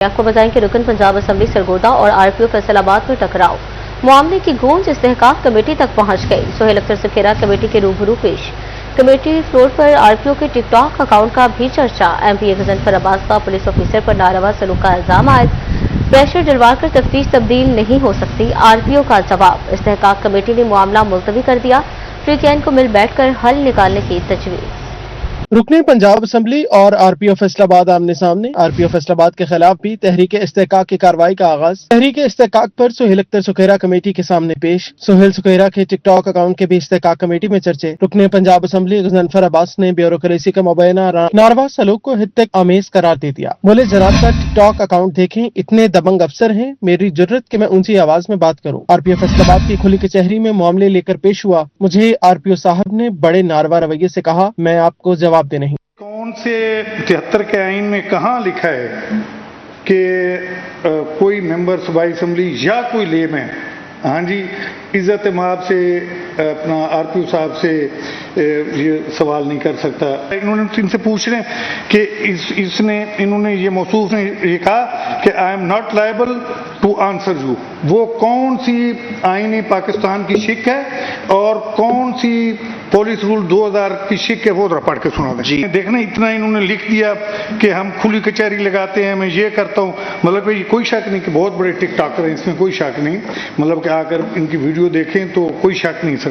आपको बताएं कि रुकन पंजाब असेंबली सरगोदा और आरपीओ फैसलाबाद में टकराव मामले की गूंज इस्तेहकाक कमेटी तक पहुंच गई। सोहेल अख्तर सखेरा कमेटी के रूबरू पेश। कमेटी फ्लोर पर आरपीओ के टिकटॉक अकाउंट का भी चर्चा। एमपीए गजनफर अब्बास का पुलिस ऑफिसर पर नारवा सलूक का इल्जाम आयद। प्रेशर डलवाकर तफ्तीश तब्दील नहीं हो सकती, आरपीओ का जवाब। इस्तेहकाक कमेटी ने मामला मुलतवी कर दिया। फ्रीकैन को मिल बैठकर हल निकालने की तजवीज़। रुकने पंजाब असेंबली और आरपीओ फैसलाबाद आमने सामने। आरपीओ फैसलाबाद के खिलाफ भी तहरीक इस्तेहकाक की कार्रवाई का आगाज। तहरीक इस्तेहकाक पर सोहेल अख्तर सखेरा कमेटी के सामने पेश। सोहेल सखेरा के टिकटॉक अकाउंट के भी इस्तेहकाक कमेटी में चर्चे। रुकने पंजाब असेंबली गजनफर अब्बास ने ब्यूरोक्रेसी का मुबैना नारवा सलूक को हित्तक आमेज करार दे दिया। बोले जरा सा टिकटॉक अकाउंट देखें, इतने दबंग अफसर हैं, मेरी जुर्रत कि मैं ऊंची आवाज में बात करूं। आरपीओ फैसलाबाद की खुली कचहरी में मामले लेकर पेश हुआ। मुझे आरपीओ साहब ने बड़े नारवा रवैये से कहा, मैं आपको जवाब दे नहीं। कौन से 73 के आइन में कहाँ लिखा है कि कोई मेंबर सूबाई असेंबली या कोई लेमैन, हाँ जी, इज्जत माब से अपना आरपीओ साहब से ये सवाल नहीं कर सकता। इन्होंने इनसे पूछ रहे हैं कि इन्होंने ये मौसूफ ने ये कहा कि I am not liable to answer you. वो कौन सी आईन पाकिस्तान की शिक है और कौन सी पुलिस रूल 2000 की शिक है, वो जरा पढ़ के सुना दें। देखना इतना इन्होंने लिख दिया कि हम खुली कचहरी लगाते हैं, मैं ये करता हूँ। मतलब कि कोई शक नहीं कि बहुत बड़े टिकटॉकर हैं, इसमें कोई शक नहीं। मतलब कि आकर इनकी वीडियो देखें तो कोई शक नहीं सर।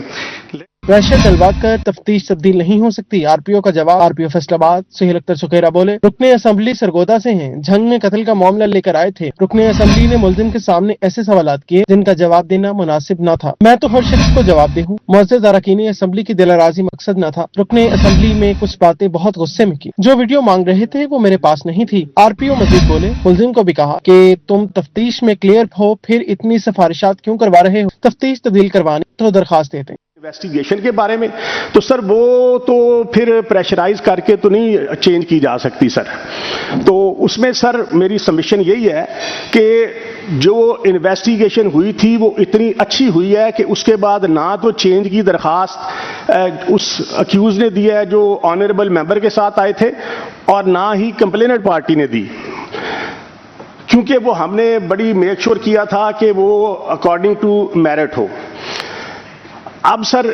प्रेशर डलवा कर तफ्तीश तब्दील नहीं हो सकती, आरपीओ का जवाब। आरपीओ फैसलाबाद सोहेल अख्तर सखेरा बोले रुकने असेंबली सरगोदा से हैं, झंग में कत्ल का मामला लेकर आए थे। रुकने असेंबली ने मुल्जिम के सामने ऐसे सवालात किए जिनका जवाब देना मुनासिब न था। मैं तो हर शख्स को जवाब दे हूँ। मुअज़्ज़ज़ अरकान असेंबली की दिलराजी मकसद न था। रुकने असेंबली में कुछ बातें बहुत गुस्से में की। जो वीडियो मांग रहे थे वो मेरे पास नहीं थी। आरपीओ मजीद बोले मुल्जिम को भी कहा कि तुम तफ्तीश में क्लियर हो, फिर इतनी सिफारिशात क्यों करवा रहे हो? तफ्तीश तब्दील करवाने तो दरखास्त देते। इन्वेस्टिगेशन के बारे में तो सर वो तो फिर प्रेशराइज करके तो नहीं चेंज की जा सकती सर। तो उसमें सर मेरी सबमिशन यही है कि जो इन्वेस्टिगेशन हुई थी वो इतनी अच्छी हुई है कि उसके बाद ना तो चेंज की दरखास्त उस अक्यूज ने दी है जो ऑनरेबल मेंबर के साथ आए थे, और ना ही कंप्लेनेंट पार्टी ने दी, क्योंकि वो हमने बड़ी मेक श्योर किया था कि वो अकॉर्डिंग टू मेरिट हो। अब सर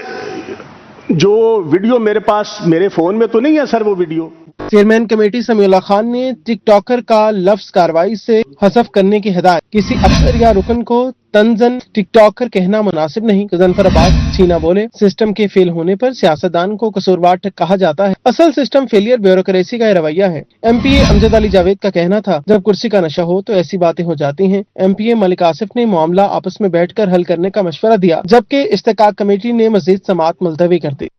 जो वीडियो मेरे पास मेरे फोन में तो नहीं है सर वो video. Chairman committee Samiullah Khan ने टिकटॉकर का लफ्ज कार्रवाई से हज़फ करने की हिदायत। किसी अफसर या रुकन को तंजन टिकटॉकर कहना मुनासिब नहीं। गजनफर अब्बास छीना बोले सिस्टम के फेल होने पर सियासतदान को कसूरवार कहा जाता है। असल सिस्टम फेलियर ब्यूरोक्रेसी का रवैया है। एमपीए अमजद अली जावेद का कहना था जब कुर्सी का नशा हो तो ऐसी बातें हो जाती हैं। एमपीए मलिक आसिफ ने मामला आपस में बैठकर हल करने का मशवरा दिया, जबकि इस्तेहकाक कमेटी ने मजीद समाअत मुलतवी कर दी।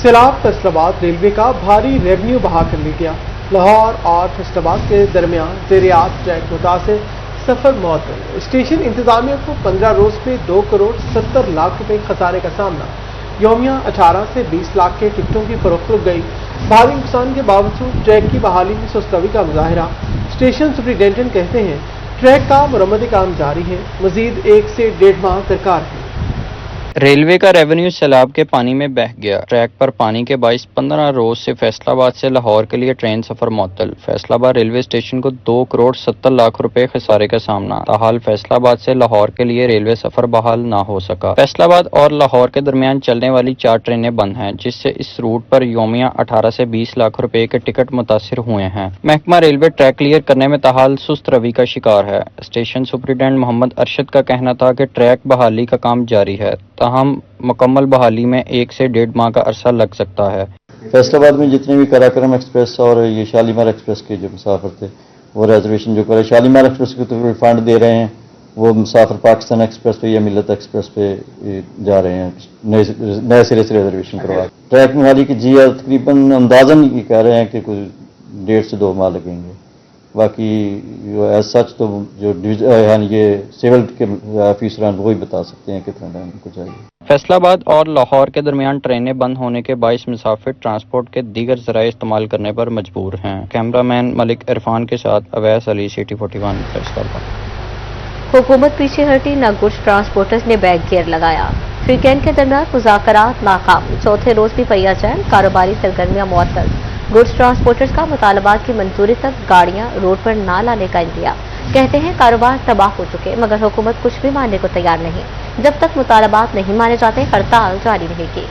सैलाब फैसलाबाद रेलवे का भारी रेवेन्यू बहा कर लिया गया। लाहौर और फैसलाबाद के दरमियान ज़ेरियात ट्रैक मुतासिर सफर मअतल। स्टेशन इंतजामिया को 15 रोज में 2 करोड़ 70 लाख रुपए खसारे का सामना। यौमिया 18 से 20 लाख के टिकटों की फरोख्त रुक गई। भारी नुकसान के बावजूद ट्रैक की बहाली में सुस्तवी का मुजाहरा। स्टेशन सुपरिटेंडेंट कहते हैं ट्रैक का मुरम्मती काम जारी है, मजीद 1 से 1.5 माह दरकार है। रेलवे का रेवेन्यू सैलाब के पानी में बह गया। ट्रैक पर पानी के बाइस 15 रोज से फैसलाबाद से लाहौर के लिए ट्रेन सफर मुअत्तल। फैसलाबाद रेलवे स्टेशन को 2 करोड़ 70 लाख रुपए खसारे का सामना। ताहाल फैसलाबाद से लाहौर के लिए रेलवे सफर बहाल ना हो सका। फैसलाबाद और लाहौर के दरमियान चलने वाली 4 ट्रेनें बंद हैं, जिससे इस रूट पर यौमिया 18 से 20 लाख रुपए के टिकट मुतासिर हुए हैं। महकमा रेलवे ट्रैक क्लियर करने में ताहाल सुस्त रवि का शिकार है। स्टेशन सुपरिटेंडेंट मोहम्मद अरशद का कहना था कि ट्रैक बहाली का काम जारी है, ताहम मुकम्मल बहाली में 1 से 1.5 माह का अरसा लग सकता है। फैसलाबाद में जितने भी कराक्रम एक्सप्रेस और ये शालीमार एक्सप्रेस के जो मुसाफिर थे वो रिजर्वेशन जो करे, शालीमार एक्सप्रेस को तो रिफंड दे रहे हैं, वो मुसाफिर पाकिस्तान एक्सप्रेस पे या मिलत एक्सप्रेस पे जा रहे हैं नए सिरे से रिजर्वेशन करवा। ट्रैक मुहाली की जी तकरीबन अंदाजन ये कह रहे हैं कि कुछ 1.5 से 2 माह लगेंगे। बाकी एज सच तो जो ये सिविल के ऑफिसरान वही बता सकते हैं कितना टाइम को चाहिए। फैसलाबाद और लाहौर के दरमियान ट्रेनें बंद होने के बाइस मुसाफिर ट्रांसपोर्ट के दीगर ज़राए इस्तेमाल करने पर मजबूर हैं। कैमरामैन मलिक इरफान के साथ अवैस अली, सिटी 41 फैसलाबाद। हुकूमत पीछे हटी, न कुछ ट्रांसपोर्टर्स ने बैक गियर लगाया। फ्रीकैन के दरमियान मुज़ाकरात नाकाम। चौथे रोज भी पहिया चैन, कारोबारी सरगर्मियां मुअत्तल। गुड्स ट्रांसपोर्टर्स का मुतालबात की मंजूरी तक गाड़ियां रोड पर ना लाने का इंदिया। कहते हैं कारोबार तबाह हो चुके मगर हुकूमत कुछ भी मानने को तैयार नहीं। जब तक मुतालबात नहीं माने जाते हड़ताल जारी रहेगी।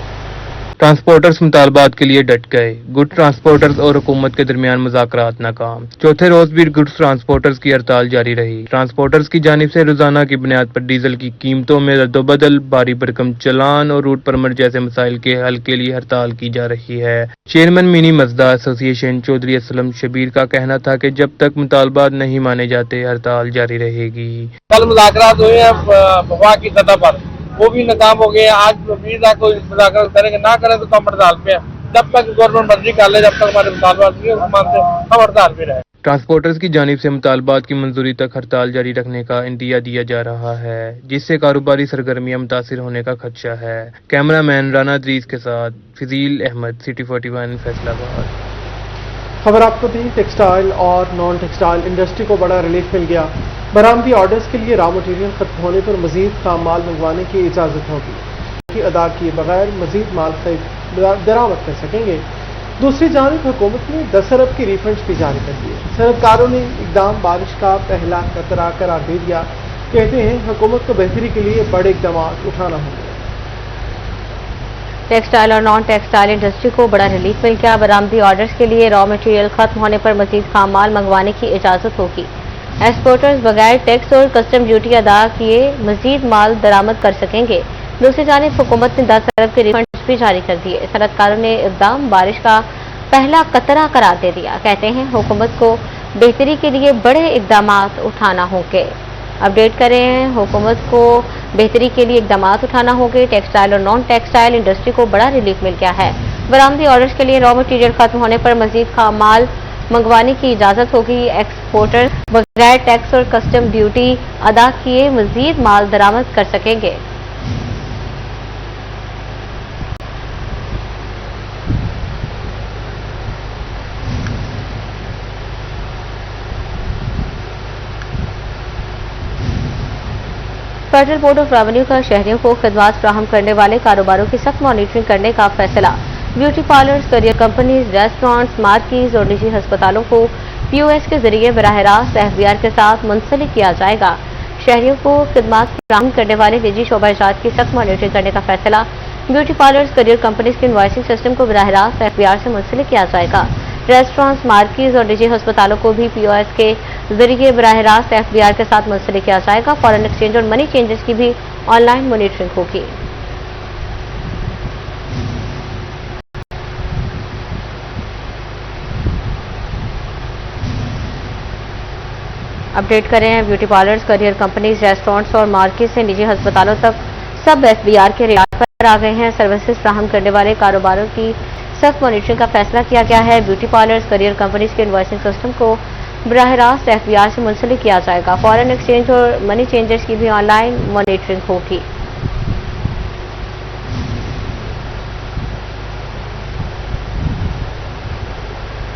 ट्रांसपोर्टर्स मुतालबात के लिए डट गए। गुड ट्रांसपोर्टर्स और हुकूमत के दरमियान मुज़ाकरात नाकाम। चौथे रोज भी गुड्स ट्रांसपोर्टर्स की हड़ताल जारी रही। ट्रांसपोर्टर्स की जानिब से रोजाना की बुनियाद पर डीजल की कीमतों में रद्दोबदल, भारी भरकम चलान और रूट परमिट जैसे मसाइल के हल के लिए हड़ताल की जा रही है। Chairman mini मजदा association Chaudhary Aslam Shabir का कहना था कि जब तक मुतालबात नहीं माने जाते हड़ताल जारी रहेगी। कल मुज़ाकरात हुए हैं वफा की सतह पर, वो भी नाकाम हो गए। आज उम्मीद है कोई मुज़ाकरात करेंगे, ना करें तो हम हड़ताल पे हैं। जब तक गवर्नमेंट मर्जी कर ले, जब तक हमारे मुतालबात नहीं मानते हम हड़ताल पे रहे। ट्रांसपोर्टर्स की जानिब से मुतालबात की मंजूरी तक हड़ताल जारी रखने का इंदिया दिया जा रहा है, जिससे कारोबारी सरगर्मियां मुतासिर होने का खदशा है। कैमरामैन राना अदरीस के साथ फजील अहमद, सिटी 41 फैसलाबाद। खबर आपको दी, टेक्सटाइल और नॉन टेक्सटाइल इंडस्ट्री को बड़ा रिलीफ मिल गया। बरामदी ऑर्डर्स के लिए रॉ मटेरियल खत्म होने पर मजीद काम माल मंगवाने की इजाज़त होगी। अदा किए बगैर मजीद माल दरामद कर सकेंगे। दूसरी जानिब हुकूमत ने 10 अरब की रिफंड्स भी जारी कर दिए। सनतकारों ने इकदाम बारिश का पहला खतरा करार दे दिया। कहते हैं हुकूमत को बेहतरी के लिए बड़े इकदाम उठाना होंगे। टेक्सटाइल और नॉन टेक्सटाइल इंडस्ट्री को बड़ा रिलीफ मिल गया। बरामदी ऑर्डर्स के लिए रॉ मटेरियल खत्म होने पर मजीद खाम माल मंगवाने की इजाजत होगी। एक्सपोर्टर्स बगैर टैक्स और कस्टम ड्यूटी अदा किए मजीद माल दरामद कर सकेंगे। दूसरी जानिब हुकूमत ने 10 अरब के रिफंड्स भी जारी कर दिए। सनतकारों ने इकदाम बारिश का पहला कतरा करार दे दिया। कहते हैं हुकूमत को बेहतरी के लिए बड़े इकदाम उठाना होंगे। अपडेट करें, हुकूमत को बेहतरी के लिए इकदाम उठाना होंगे। टेक्सटाइल और नॉन टेक्सटाइल इंडस्ट्री को बड़ा रिलीफ मिल गया है। बरामदी ऑर्डर्स के लिए रॉ मटेरियल खत्म होने पर मजीद खाम माल मंगवाने की इजाजत होगी। एक्सपोर्टर बगैर टैक्स और कस्टम ड्यूटी अदा किए मजीद माल दरामद कर सकेंगे। फेडरल बोर्ड ऑफ रेवेन्यू का शहरियों को खिदमत फराहम करने वाले कारोबारों की सख्त मॉनिटरिंग करने का फैसला। Beauty parlours, career companies, restaurants, markets और निजी अस्पतालों को POS के जरिए बराह रास्त FBR के साथ मुंसलिक किया जाएगा। शहरियों को खिदमत फराहम करने वाले निजी शोबाजात की सख्त मॉनिटरिंग करने का फैसला। ब्यूटी पार्लर्स, करियर कंपनीज के इनवॉइसिंग सिस्टम को बराह रास्त FBR से मुंसलिक किया जाएगा। रेस्टोरेंट्स, मार्केट्स और निजी अस्पतालों को भी POS के जरिए बराह रास्त FBR के साथ मुंसलिक किया जाएगा। फॉरेन एक्सचेंज और मनी चेंजेस की भी ऑनलाइन मॉनिटरिंग होगी। अपडेट करें, beauty parlours, career companies, restaurants और मार्केट से निजी अस्पतालों तक सब FBR के रियाद पर आ गए हैं। सर्विसेज फराहम करने वाले कारोबारों की सख्त मॉनिटरिंग का फैसला किया गया है। ब्यूटी पार्लर्स, करियर कंपनीज के इनवॉइसिंग सिस्टम को बराह रास्त FBR से मुंसलिक किया जाएगा। फॉरेन एक्सचेंज और मनी चेंजेस की भी ऑनलाइन मॉनिटरिंग होगी।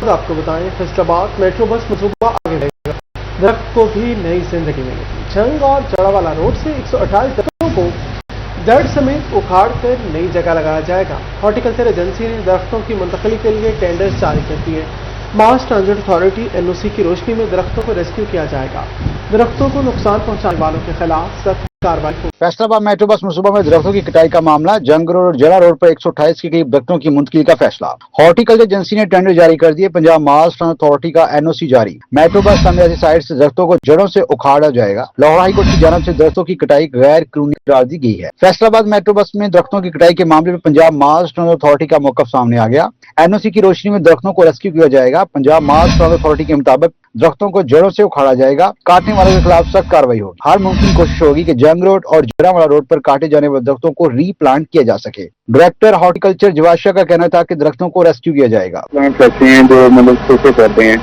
आपको बताएं, फैसलाबाद मेट्रो बस मंसूबा आगे बढ़ेगा। दरख्त को भी नई जिंदगी मिलेगी। जंग और जड़ावाला रोड से 128 दरख्तों को दर्द समेत उखाड़ कर नई जगह लगाया जाएगा। हॉर्टिकल्चर एजेंसी ने दरख्तों की मुंतकली के लिए टेंडर जारी कर दिए। मास ट्रांजिट अथॉरिटी NOC की रोशनी में दरख्तों को रेस्क्यू किया जाएगा। दरख्तों को नुकसान पहुंचाने वालों के खिलाफ सख्त कार्रवाई होगी। फैसलाबाद मेट्रो बस मंसूबा में दरख्तों की कटाई का मामला। जंग रोड और जला रोड पर 128 के करीब दरख्तों की मुंतकिली का फैसला। हॉर्टिकल्चर एजेंसी ने टेंडर जारी कर दिए। पंजाब मास ट्रांजिट अथॉरिटी का NOC जारी। मेट्रो बस तमीराती साइट से दरख्तों को जड़ों से उखाड़ा जाएगा। लाहौर हाई कोर्ट की जानिब से दरख्तों की कटाई गैर कानूनी करार दी गई है। फैसलाबाद मेट्रो बस में दरख्तों की कटाई के मामले में पंजाब मास ट्रांजिट अथॉरिटी का मौकफ सामने आ गया। NOC की रोशनी में दरख्तों को रेस्क्यू किया जाएगा। पंजाब मास ट्रांजिट अथॉरिटी के मुताबिक दरख्तों को जड़ों से उखाड़ा जाएगा। काटने वालों के खिलाफ सख्त कार्रवाई होगी। हर मुमकिन कोशिश होगी कि जंग रोड और जड़ावाला रोड पर काटे जाने वाले दरख्तों को रीप्लांट किया जा सके। डायरेक्टर हॉर्टिकल्चर जवाद शाह का कहना था कि दरख्तों को रेस्क्यू किया जाएगा। प्लांट ऐसे हैं जो मतलब छोटे पौधे हैं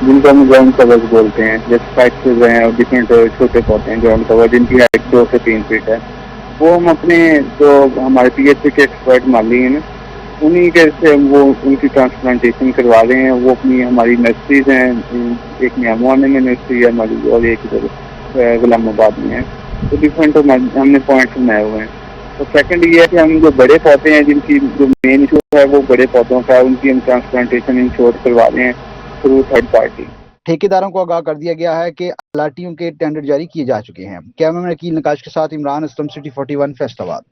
जिनको हम ग्राउंड कवर्स बोलते हैं, जैसे स्पाइसेस हैं और डिफरेंट छोटे पौधे हैं ग्राउंड कवर जिनकी हाइट 2 से 3 फीट है। वो हम अपने जो हमारे PHC के एक्सपर्ट माली हैं उन्हीं के से वो उनकी ट्रांसप्लांटेशन करवा रहे हैं। वो अपनी हमारी नर्सरीज हैं, एक मियामुआने में नर्सरी है हमारी और एक इधर गुलामाबाद में है। तो डिफरेंट हमने पॉइंट्स बनाए हुए हैं। तो सेकंड ये है कि हम जो बड़े पौधे हैं जिनकी जो मेन इशू है वो बड़े पौधों का, उनकी हम ट्रांसप्लांटेशन इंश्योर करवा रहे हैं थ्रू थर्ड पार्टी। ठेकेदारों को आगाह कर दिया गया है कि अलाटियों के टेंडर जारी किए जा चुके हैं। कैमरामैन अकील नकाश के साथ इमरान असलम, सिटी 41 फैसलाबाद।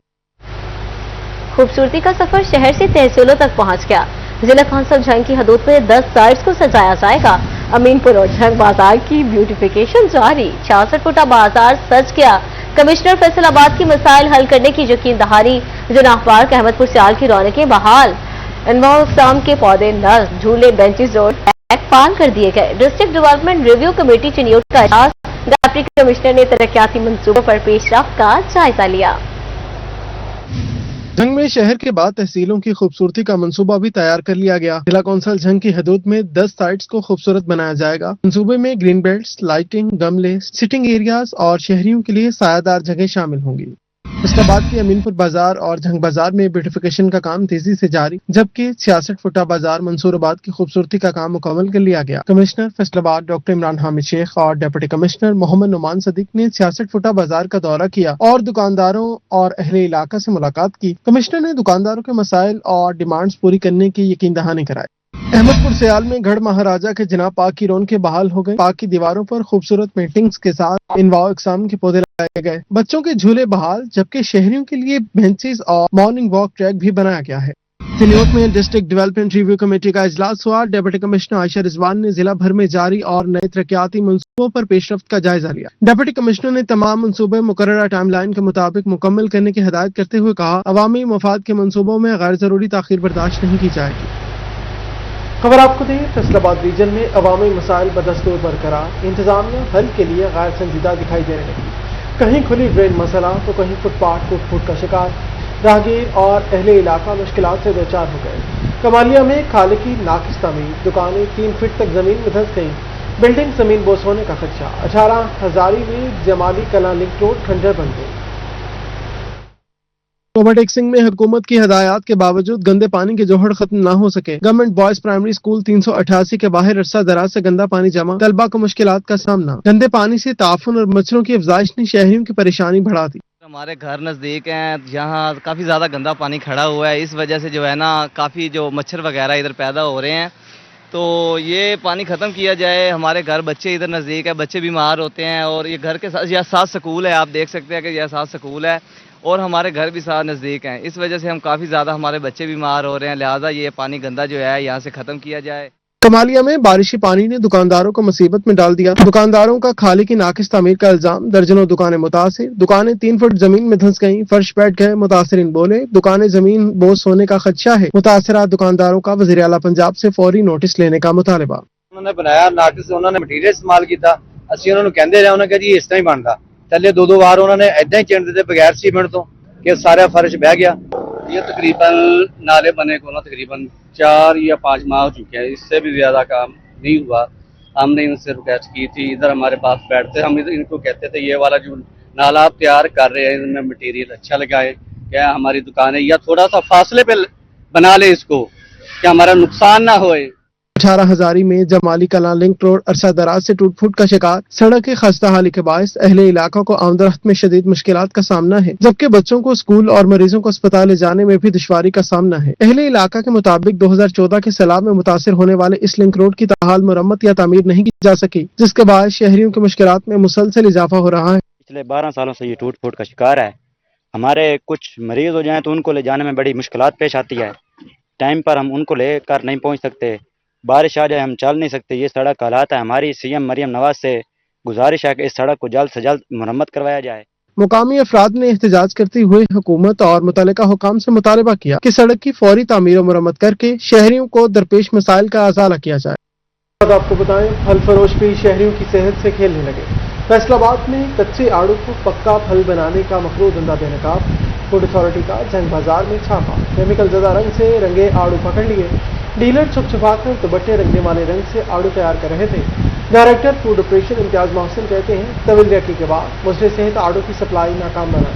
खूबसूरती का सफर शहर से तहसीलों तक पहुंच गया। जिला कौंसिल झंग की हदूद में 10 साइट्स को सजाया जाएगा। अमीनपुर और झंग बाजार की ब्यूटिफिकेशन जारी। 66 फुटा बाजार सज गया। कमिश्नर फैसलाबाद की मसाइल हल करने की यकीन दहानी। जनाफबाग अहमदपुर सियाल की रौनकें बहाल। अनवाम के पौधे नस्ब, झूले, बेंचेस और ट्रैक पाल कर दिए गए। District development review committee Chiniot का इजलास। डिप्टी कमिश्नर ने तरक्याती मंसूबों पर पेशरफ्त का जायजा लिया। झंग में शहर के बाद तहसीलों की खूबसूरती का मंसूबा भी तैयार कर लिया गया। जिला कौंसिल झंग की हदूद में 10 साइट्स को खूबसूरत बनाया जाएगा। मंसूबे में ग्रीन बेल्ट्स, लाइटिंग, गमले, सिटिंग एरियाज और शहरियों के लिए सायादार जगह शामिल होंगी। फैसलाबाद की अमीनपुर बाजार और झंग बाजार में ब्यूटिफिकेशन का काम तेजी से जारी, जबकि 66 फुटा बाजार मंसूराबाद की खूबसूरती का काम मुकम्मल कर लिया गया। कमिश्नर फैसलाबाद डॉक्टर इमरान हामिद शेख और डिप्टी कमिश्नर मोहम्मद नुमान सदीक ने 66 फुटा बाजार का दौरा किया और दुकानदारों और अहले इलाका से मुलाकात की। कमिश्नर ने दुकानदारों के मसाइल और डिमांड्स पूरी करने की यकीन दहानी कराई। अहमदपुर सियाल में गढ़ महाराजा के जनाब पाक की रौनकें बहाल हो गई। पाक की दीवारों पर खूबसूरत पेंटिंग्स के साथ इनवाओ इकसाम के पौधे लगाए गए। बच्चों के झूले बहाल, जबकि शहरियों के लिए बेंचेस और मॉर्निंग वॉक ट्रैक भी बनाया गया है। चिन्योट में डिस्ट्रिक्ट डेवलपमेंट रिव्यू कमेटी का इजलास हुआ। डिप्टी कमिश्नर आयशा रिजवान ने जिला भर में जारी और नए तरक्याती मंसूबों पर पेशरफ्त का जायजा लिया। डिप्टी कमिश्नर ने तमाम मंसूबे मुकर्ररा टाइमलाइन के मुताबिक मुकम्मल करने की हिदायत करते हुए कहा, अवामी मफाद के मंसूबों में गैर जरूरी ताखीर बर्दाश्त नहीं की जाएगी। खबर आपको दें, फैसलाबाद रीजन में अवामी मसाइल बदस्तूर बरकरार। इंतजामिया हल के लिए गैर संजीदा दिखाई देने लगी। कहीं खुली ड्रेन मसला तो कहीं फुटपाथ टूट फूट का शिकार। राहगीर और अहले इलाका मुश्किलात से दो चार हो गए। कमालिया में खाले की नाकिस तमीर, दुकानें 3 फीट तक जमीन में धंस गई। बिल्डिंग जमीन बोस होने का खदशा। 18 हजारी में जमाली कला लिंक रोड खंडर बन गई। ओवरटेक्सिंग में हुकूमत की हदायत के बावजूद गंदे पानी के जोहड़ खत्म न हो सके। गवर्नमेंट बॉयज प्राइमरी स्कूल 388 के बाहर अरसा दराज से गंदा पानी जमा, तलबा को मुश्किलात का सामना। गंदे पानी से ताफुन और मच्छरों की अफजाइश ने शहरियों की परेशानी बढ़ा दी। हमारे घर नज़दीक हैं, यहाँ काफ़ी ज़्यादा गंदा पानी खड़ा हुआ है। इस वजह से जो है ना काफ़ी जो मच्छर वगैरह इधर पैदा हो रहे हैं, तो ये पानी ख़त्म किया जाए। हमारे घर बच्चे इधर नज़दीक है, बच्चे बीमार होते हैं और ये घर के साथ यह साथ स्कूल है, आप देख सकते हैं कि यह साथ स्कूल है और हमारे घर भी साथ नज़दीक हैं। इस वजह से हम काफ़ी ज़्यादा हमारे बच्चे बीमार हो रहे हैं, लिहाजा ये पानी गंदा जो है यहाँ से ख़त्म किया जाए। कमालिया में बारिशी पानी ने दुकानदारों को मुसीबत में डाल दिया। दुकानदारों का खाले की नाकिस तामीर का इल्जाम। दर्जनों दुकानें मुतासिर। दुकानें 3 फुट जमीन में धंस गईं, फर्श बैठ गए। मुतासिरीन बोले, दुकानें जमीन बोस होने का खदशा है। मुतासिरा दुकानदारों का वज़ीर आला पंजाब से फौरी नोटिस लेने का मुतालबा। उन्होंने बनाया नाकिस, उन्होंने मटीरियल इस्तेमाल किया। ਅਸੀਂ ਉਹਨਾਂ ਨੂੰ ਕਹਿੰਦੇ ਰਹੇ, ਉਹਨਾਂ ਕहा जी इस तरह ही बनता। थले 2-2 बार उन्होंने ऐदा ही चिण दिते बगैर सीमेंट तो कि सारा फर्श बह गया। ये तकरीबन नाले बने को ना तकरीबन 4 या 5 माह हो चुके हैं, इससे भी ज्यादा काम नहीं हुआ। हमने इनसे रिक्वेस्ट की थी, इधर हमारे पास बैठते, हम इनको कहते थे ये वाला जो नाला आप तैयार कर रहे हैं इनमें मटेरियल अच्छा लगाए, क्या हमारी दुकानें या थोड़ा सा फासले पे बना ले इसको, क्या हमारा नुकसान ना होए। 18 हजारी में जमाली कला लिंक रोड अरसा दराज से टूट फूट का शिकार। सड़क की खस्ता हाली के बायस अहले इलाका को आमदरफ्त में शदीद मुश्किलात का सामना है, जबकि बच्चों को स्कूल और मरीजों को अस्पताल ले जाने में भी दुश्वारी का सामना है। अहले इलाका के मुताबिक 2014 के सैलाब में मुतासिर होने वाले इस लिंक रोड की ताहाल मुरम्मत या तामीर नहीं की जा सकी, जिसके बाद शहरियों की मुश्किलात में मुसलसल इजाफा हो रहा है। पिछले 12 सालों से ये टूट फूट का शिकार है। हमारे कुछ मरीज हो जाएं तो उनको ले जाने में बड़ी मुश्किलात पेश आती है। टाइम पर हम उनको लेकर नहीं पहुंच सकते, बारिश आ जाए हम चल नहीं सकते। ये सड़क हालात है। हमारी सीएम मरियम नवाज से गुजारिश है कि इस सड़क को जल्द से जल्द मुरम्मत करवाया जाए। मुकामी अफराद ने एहतजाज करते हुए हुकूमत और मुतल्लिका हुकाम से मुतालबा किया कि सड़क की फौरी तामीर और मुरम्मत करके शहरियों को दरपेश मसाइल का अजाला किया जाए। आपको बताएं, फल फरोश भी शहरियों की सेहत से खेलने लगे। फैसलाबाद में कच्चे आड़ू को पक्का फल बनाने का मखरूज धंधा बेनकाब। फूड अथॉरिटी का जंग बाजार में छापा। केमिकल ज़दा रंग से रंगे आड़ू पकड़ लिए। डीलर छुप छुपाकर दुपट्टे रंगने वाले रंग से आड़ू तैयार कर रहे थे। Director food operation Imtiaz Mohsin कहते हैं, तवील रखी के बाद मुझे सेहत आड़ू की सप्लाई नाकाम बना।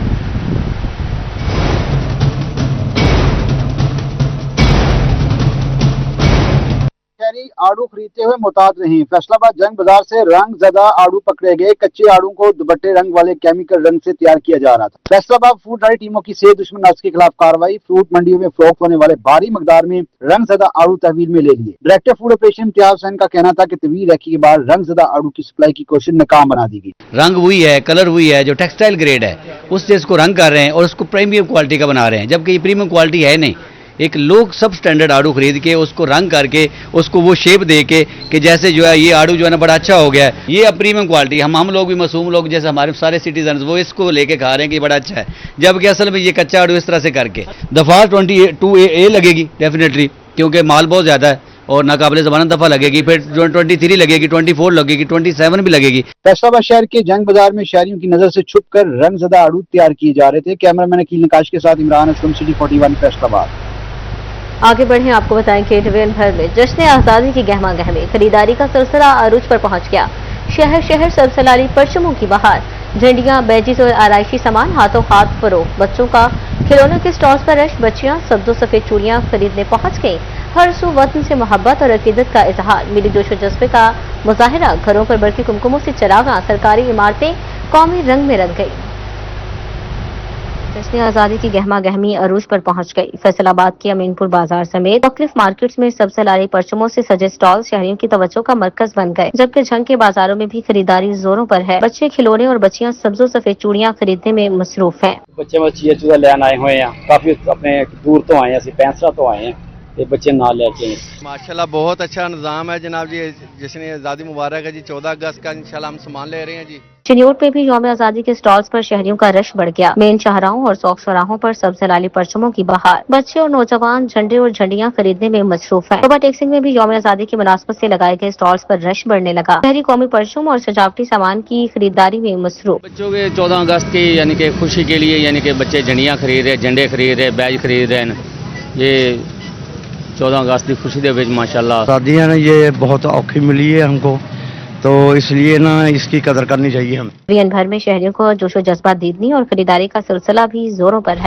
शहरी आड़ू खरीदते हुए मुहतात रहे। फैसलाबाद जंग बाजार से रंग ज़दा आड़ू पकड़े गए। कच्चे आड़ू को दुपट्टे रंग वाले केमिकल रंग से तैयार किया जा रहा था। फैसलाबाद फूड राइट टीमों की सेहत दुश्मन नस्ल के खिलाफ कार्रवाई। फ्रूट मंडियों में फरोख्त होने वाले भारी मकदार में रंग ज़दा आड़ू तहवील में ले लिए। Director food operation Imtiaz Hussain का कहना था कि तवील रखी के बाद रंग ज़दा आड़ू की सप्लाई की कोशिश नाकाम बना दी गई। रंग वही है, कलर वही है जो टेक्सटाइल ग्रेड है, उस चीज को रंग कर रहे हैं और उसको प्रीमियम क्वालिटी का बना रहे हैं, जबकि ये प्रीमियम क्वालिटी है नहीं। एक लोग सब स्टैंडर्ड आड़ू खरीद के उसको रंग करके उसको वो शेप दे के कि जैसे जो है ये आड़ू जो है ना बड़ा अच्छा हो गया है, ये अब प्रीमियम क्वालिटी। हम लोग भी मासूम लोग जैसे हमारे सारे सिटीजन वो इसको लेके खा रहे हैं कि बड़ा अच्छा है, जबकि असल में ये कच्चा आड़ू इस तरह से करके दफा 22A लगेगी डेफिनेटली, क्योंकि माल बहुत ज्यादा है और नाकाबिले ज़मानत दफा लगेगी, फिर 23 लगेगी, 24 लगेगी, 27 भी लगेगी। फैसलाबाद शहर के जंग बाजार में शहरियों की नजर से छुपकर रंग ज़दा आड़ू तैयार किए जा रहे थे। कैमरामैन अकील नकाश के साथ इमरान असलम, सिटी 41 फैसलाबाद। आगे बढ़े आपको बताएं कि डिवीजन भर में जश्न आजादी की गहमा गहमी, खरीदारी का सिलसिला अरूज पर पहुंच गया। शहर शहर सलसलाली परचमों की बहार, झंडियां, बैजिज और आराइशी सामान हाथों हाथ फरोख्त। बच्चों का खिलौनों के स्टॉल्स पर रश, बच्चियां सब्ज़ो सफेद चूड़ियां खरीदने पहुंच गईं। हर सू वतन से मोहब्बत और अकीदत का इजहार, मिली जोशो जज्बे का मुजाहिरा। घरों पर बढ़ती कुमकुमों से चरागां, सरकारी इमारतें कौमी रंग में रंग गई। जश्न आजादी की गहमा गहमी अरूज पर पहुंच गई। फैसलाबाद के अमीनपुर बाजार समेत मुख्तलिफ मार्केट्स में सब्ज़लारी परचमों से सजे स्टॉल शहरियों की तवज्जो का मरकज बन गए, जबकि झंग के बाजारों में भी खरीदारी जोरों पर है। बच्चे खिलौने और बच्चियां सब्ज़ो सफेद चूड़ियां खरीदने में मसरूफ हैं। बच्चे मच्छी चूजा लैन आए हुए हैं, काफी अपने दूर तो आए हैं, असं पैंसरा तो आए हैं, ये बच्चे ना लेके हैं। माशाल्लाह बहुत अच्छा निज़ाम है जनाब जी, जश्न आज़ादी मुबारक है जी। 14 अगस्त का इंशाल्लाह हम सामान ले रहे हैं जी। चिन्योट में भी यौम आजादी के स्टॉल्स पर शहरियों का रश बढ़ गया। मेन शाहराहों और चौक चौराहों पर सब्ज़लाली परचमों की बहार, बच्चे और नौजवान झंडे और झंडियां खरीदने में मसरूफ हैं। शोभा टेक्सिंग में भी यौम आजादी की मुनासबत से लगाए गए स्टॉल्स पर रश बढ़ने लगा। शहरी कौमी परचम और सजावटी सामान की खरीदारी में मसरूफ। बच्चों के 14 अगस्त की यानी कि खुशी के लिए यानी कि बच्चे झंडियां खरीद रहे, झंडे खरीद रहे, बैज खरीद रहे हैं। ये 14 अगस्त की खुशी दे विच माशाल्लाह आजादियां ने ये बहुत औखी मिली है हमको, तो इसलिए ना इसकी कदर करनी चाहिए हम। डिवीजन भर में शहरियों को जोशो जज्बा दीदनी और खरीदारी का सिलसिला भी जोरों पर है।